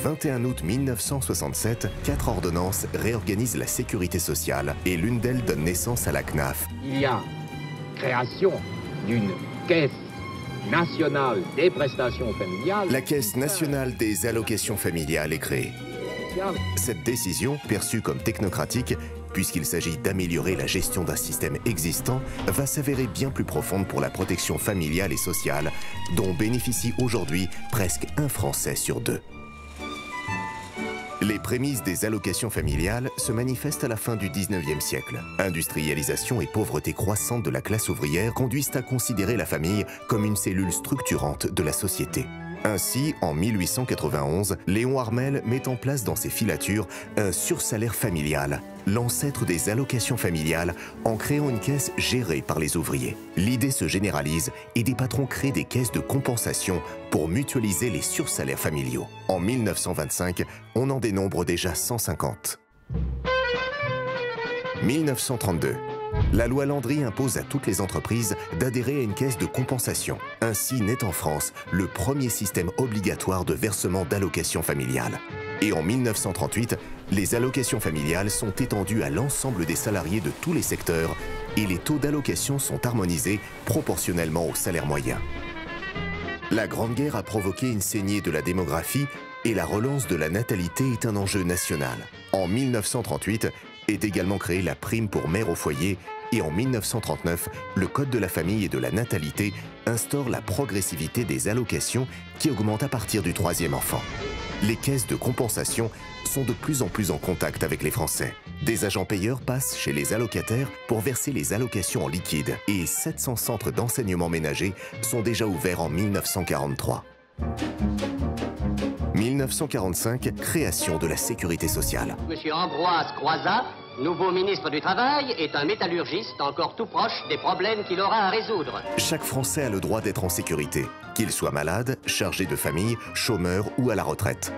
21 août 1967, 4 ordonnances réorganisent la sécurité sociale et l'une d'elles donne naissance à la CNAF. Il y a création d'une caisse nationale des prestations familiales. La Caisse nationale des allocations familiales est créée. Cette décision, perçue comme technocratique, puisqu'il s'agit d'améliorer la gestion d'un système existant, va s'avérer bien plus profonde pour la protection familiale et sociale, dont bénéficie aujourd'hui presque un Français sur 2. Les prémices des allocations familiales se manifestent à la fin du 19e siècle. Industrialisation et pauvreté croissante de la classe ouvrière conduisent à considérer la famille comme une cellule structurante de la société. Ainsi, en 1891, Léon Harmel met en place dans ses filatures un sursalaire familial, l'ancêtre des allocations familiales, en créant une caisse gérée par les ouvriers. L'idée se généralise et des patrons créent des caisses de compensation pour mutualiser les sursalaires familiaux. En 1925, on en dénombre déjà 150. 1932. La loi Landry impose à toutes les entreprises d'adhérer à une caisse de compensation. Ainsi naît en France le premier système obligatoire de versement d'allocations familiales. Et en 1938, les allocations familiales sont étendues à l'ensemble des salariés de tous les secteurs et les taux d'allocation sont harmonisés proportionnellement au salaire moyen. La Grande Guerre a provoqué une saignée de la démographie et la relance de la natalité est un enjeu national. En 1938, est également créée la prime pour mère au foyer et en 1939, le Code de la famille et de la natalité instaure la progressivité des allocations qui augmente à partir du 3e enfant. Les caisses de compensation sont de plus en plus en contact avec les Français. Des agents payeurs passent chez les allocataires pour verser les allocations en liquide et 700 centres d'enseignement ménager sont déjà ouverts en 1943. 1945, création de la sécurité sociale. Monsieur Ambroise Croizat, nouveau ministre du Travail, est un métallurgiste encore tout proche des problèmes qu'il aura à résoudre. Chaque Français a le droit d'être en sécurité, qu'il soit malade, chargé de famille, chômeur ou à la retraite.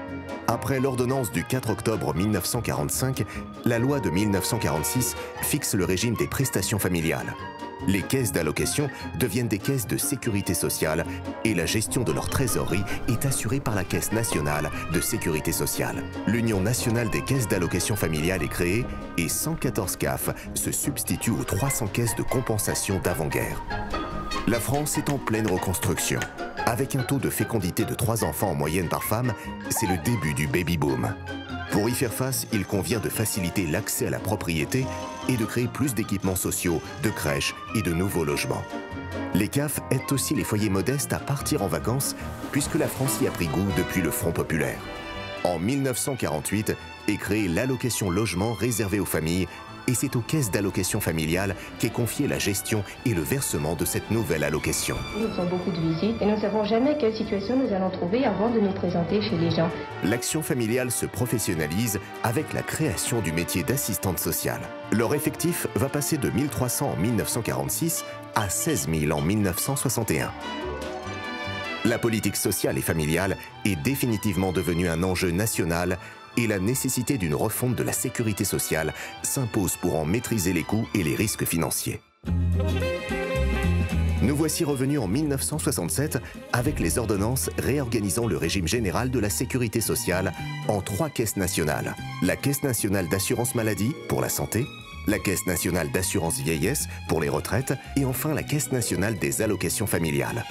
Après l'ordonnance du 4 octobre 1945, la loi de 1946 fixe le régime des prestations familiales. Les caisses d'allocation deviennent des caisses de sécurité sociale et la gestion de leur trésorerie est assurée par la Caisse nationale de sécurité sociale. L'Union nationale des caisses d'allocation familiale est créée et 114 CAF se substituent aux 300 caisses de compensation d'avant-guerre. La France est en pleine reconstruction. Avec un taux de fécondité de 3 enfants en moyenne par femme, c'est le début du baby-boom. Pour y faire face, il convient de faciliter l'accès à la propriété et de créer plus d'équipements sociaux, de crèches et de nouveaux logements. Les CAF aident aussi les foyers modestes à partir en vacances, puisque la France y a pris goût depuis le Front populaire. En 1948 est créée l'allocation logement réservée aux familles, et c'est aux caisses d'allocation familiale qu'est confiée la gestion et le versement de cette nouvelle allocation. Nous faisons beaucoup de visites et nous ne savons jamais quelle situation nous allons trouver avant de nous présenter chez les gens. L'action familiale se professionnalise avec la création du métier d'assistante sociale. Leur effectif va passer de 1300 en 1946 à 16 000 en 1961. La politique sociale et familiale est définitivement devenue un enjeu national et la nécessité d'une refonte de la sécurité sociale s'impose pour en maîtriser les coûts et les risques financiers. Nous voici revenus en 1967 avec les ordonnances réorganisant le régime général de la sécurité sociale en 3 caisses nationales. La Caisse nationale d'assurance maladie pour la santé, la Caisse nationale d'assurance vieillesse pour les retraites et enfin la Caisse nationale des allocations familiales.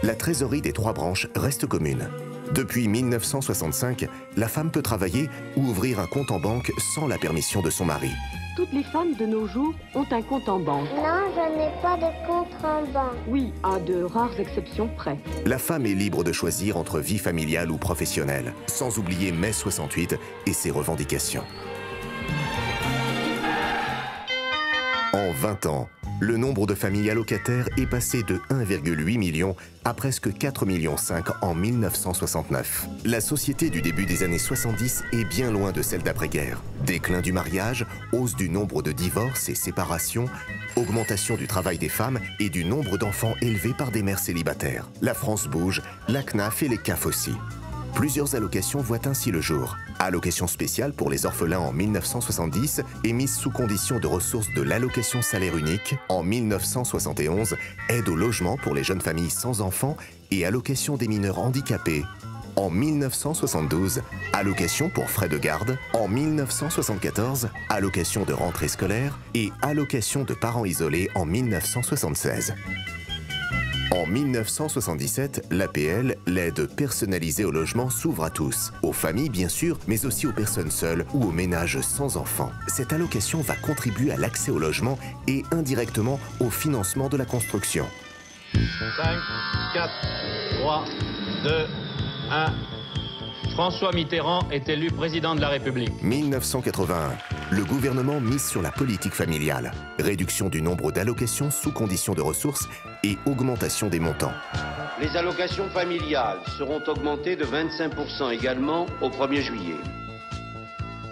La trésorerie des 3 branches reste commune. Depuis 1965, la femme peut travailler ou ouvrir un compte en banque sans la permission de son mari. Toutes les femmes de nos jours ont un compte en banque. Non, je n'ai pas de compte en banque. Oui, à de rares exceptions près. La femme est libre de choisir entre vie familiale ou professionnelle, sans oublier mai 68 et ses revendications. En 20 ans, le nombre de familles allocataires est passé de 1,8 million à presque 4,5 millions en 1969. La société du début des années 70 est bien loin de celle d'après-guerre. Déclin du mariage, hausse du nombre de divorces et séparations, augmentation du travail des femmes et du nombre d'enfants élevés par des mères célibataires. La France bouge, la CNAF et les CAF aussi. Plusieurs allocations voient ainsi le jour. Allocation spéciale pour les orphelins en 1970, émise sous condition de ressources de l'allocation salaire unique en 1971, aide au logement pour les jeunes familles sans enfants et allocation des mineurs handicapés En 1972, allocation pour frais de garde. En 1974, allocation de rentrée scolaire et allocation de parents isolés en 1976. En 1977, l'APL, l'aide personnalisée au logement, s'ouvre à tous, aux familles bien sûr, mais aussi aux personnes seules ou aux ménages sans enfants. Cette allocation va contribuer à l'accès au logement et indirectement au financement de la construction. 5, 4, 3, 2, 1. François Mitterrand est élu président de la République. 1981. Le gouvernement mise sur la politique familiale. Réduction du nombre d'allocations sous conditions de ressources et augmentation des montants. Les allocations familiales seront augmentées de 25% également au 1er juillet.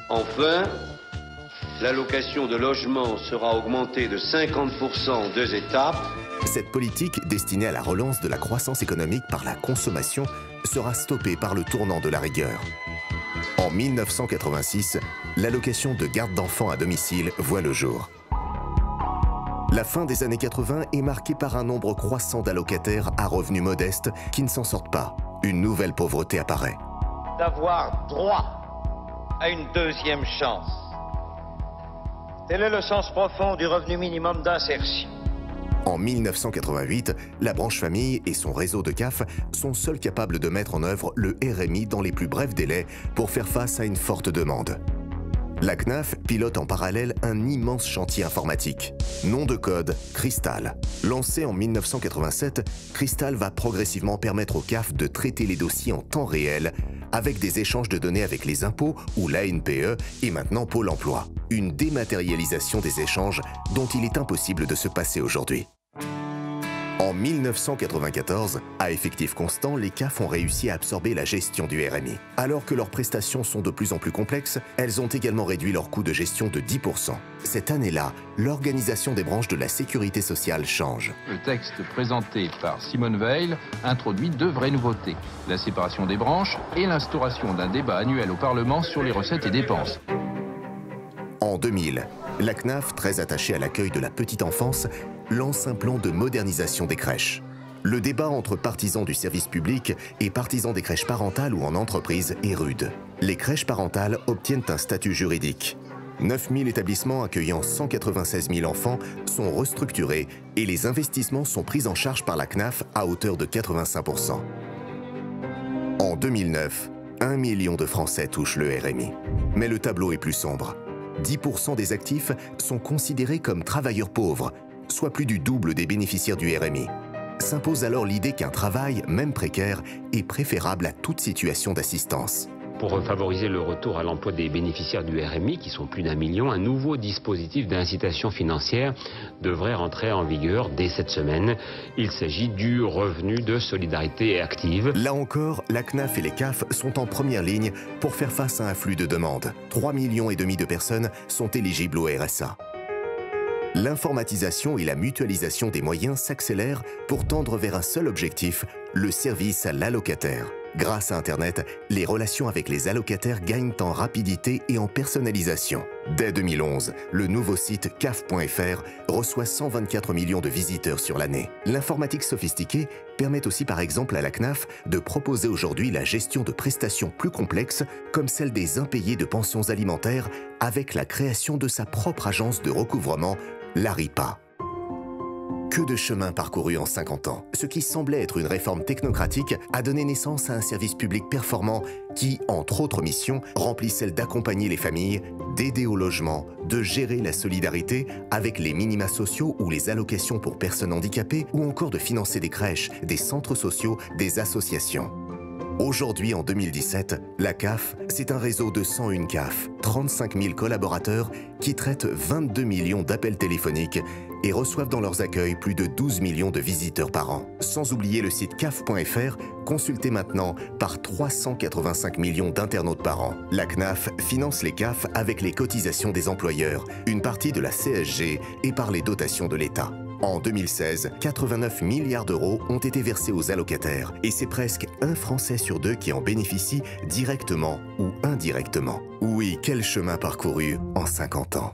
Enfin, l'allocation de logement sera augmentée de 50% en 2 étapes. Cette politique, destinée à la relance de la croissance économique par la consommation, sera stoppée par le tournant de la rigueur. En 1986, l'allocation de garde d'enfants à domicile voit le jour. La fin des années 80 est marquée par un nombre croissant d'allocataires à revenus modestes qui ne s'en sortent pas. Une nouvelle pauvreté apparaît. D'avoir droit à une deuxième chance. Tel est le sens profond du revenu minimum d'insertion. En 1988, la branche famille et son réseau de CAF sont seuls capables de mettre en œuvre le RMI dans les plus brefs délais pour faire face à une forte demande. La CNAF pilote en parallèle un immense chantier informatique. Nom de code, Cristal. Lancé en 1987, Cristal va progressivement permettre aux CAF de traiter les dossiers en temps réel avec des échanges de données avec les impôts ou l'ANPE et maintenant Pôle emploi. Une dématérialisation des échanges dont il est impossible de se passer aujourd'hui. En 1994, à effectif constant, les CAF ont réussi à absorber la gestion du RMI. Alors que leurs prestations sont de plus en plus complexes, elles ont également réduit leur coût de gestion de 10%. Cette année-là, l'organisation des branches de la sécurité sociale change. Le texte présenté par Simone Veil introduit 2 vraies nouveautés, la séparation des branches et l'instauration d'un débat annuel au Parlement sur les recettes et dépenses. En 2000, la CNAF, très attachée à l'accueil de la petite enfance, lance un plan de modernisation des crèches. Le débat entre partisans du service public et partisans des crèches parentales ou en entreprise est rude. Les crèches parentales obtiennent un statut juridique. 9000 établissements accueillant 196 000 enfants sont restructurés et les investissements sont pris en charge par la CNAF à hauteur de 85%. En 2009, 1 million de Français touchent le RMI. Mais le tableau est plus sombre. 10% des actifs sont considérés comme travailleurs pauvres, soit plus du double des bénéficiaires du RMI. S'impose alors l'idée qu'un travail, même précaire, est préférable à toute situation d'assistance. Pour favoriser le retour à l'emploi des bénéficiaires du RMI, qui sont plus d'1 million, un nouveau dispositif d'incitation financière devrait rentrer en vigueur dès cette semaine. Il s'agit du revenu de solidarité active. Là encore, la CNAF et les CAF sont en première ligne pour faire face à un flux de demandes. 3,5 millions de personnes sont éligibles au RSA. L'informatisation et la mutualisation des moyens s'accélèrent pour tendre vers un seul objectif, le service à l'allocataire. Grâce à Internet, les relations avec les allocataires gagnent en rapidité et en personnalisation. Dès 2011, le nouveau site caf.fr reçoit 124 millions de visiteurs sur l'année. L'informatique sophistiquée permet aussi par exemple à la CNAF de proposer aujourd'hui la gestion de prestations plus complexes comme celle des impayés de pensions alimentaires avec la création de sa propre agence de recouvrement, l'ARIPA. Que de chemin parcouru en 50 ans. Ce qui semblait être une réforme technocratique a donné naissance à un service public performant qui, entre autres missions, remplit celle d'accompagner les familles, d'aider au logement, de gérer la solidarité avec les minima sociaux ou les allocations pour personnes handicapées ou encore de financer des crèches, des centres sociaux, des associations. Aujourd'hui, en 2017, la CAF, c'est un réseau de 101 CAF, 35 000 collaborateurs qui traitent 22 millions d'appels téléphoniques et reçoivent dans leurs accueils plus de 12 millions de visiteurs par an. Sans oublier le site caf.fr, consulté maintenant par 385 millions d'internautes par an. La CNAF finance les CAF avec les cotisations des employeurs, une partie de la CSG et par les dotations de l'État. En 2016, 89 milliards d'euros ont été versés aux allocataires et c'est presque un Français sur 2 qui en bénéficie directement ou indirectement. Oui, quel chemin parcouru en 50 ans.